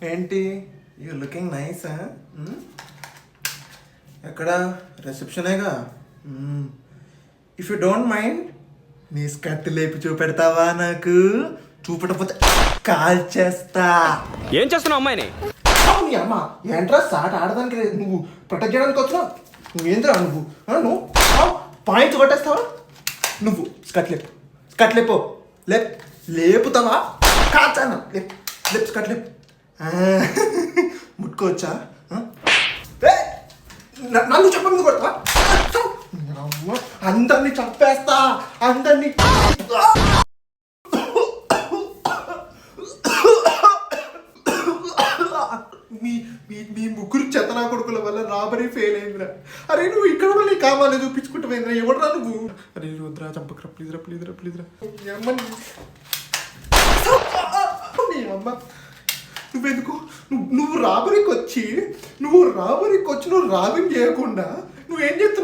ఏంటి you looking nice ఎక్కడ రిసెప్షనేగా. If you don't mind నీ స్కర్ట్ లేపి చూపెడతావా నాకు? చూపెట్టకపోతే కాల్ చేస్తా. ఏం చేస్తున్నావు అమ్మాయిని? నీ అమ్మ ఏంట్రా సాట్ ఆడదానికి నువ్వు ప్రొటెక్ట్ చేయడానికి వచ్చినావు. నువ్వేంద్రా నువ్వు పాయింట్స్ కొట్టేస్తావా? నువ్వు స్కట్ లేపు లేపుతావా? కాచానా లేపు స్కట్ లేపు. ముట్టుకోవచ్చా? నన్ను చెప్పండి కొడతావా? అందరినీ చంపేస్తా అందరినీ. మీ ముగ్గురు చెత్తనా కొడుకుల వల్ల రాబరీ ఫెయిల్ అయిందిరా. అరే నువ్వు ఇక్కడ కూడా నీ కామాలే చూపించుకుంటూ పోయిందిరా. ఎవడరా నువ్వు? అరే వద్దురా చంపకరా ప్లీజ్రా. అమ్మ నువ్వెందుకు నువ్వు రాబరీకి వచ్చి నువ్వు రాబింగ్ చేయకుండా నువ్వేం చేస్తున్నావు?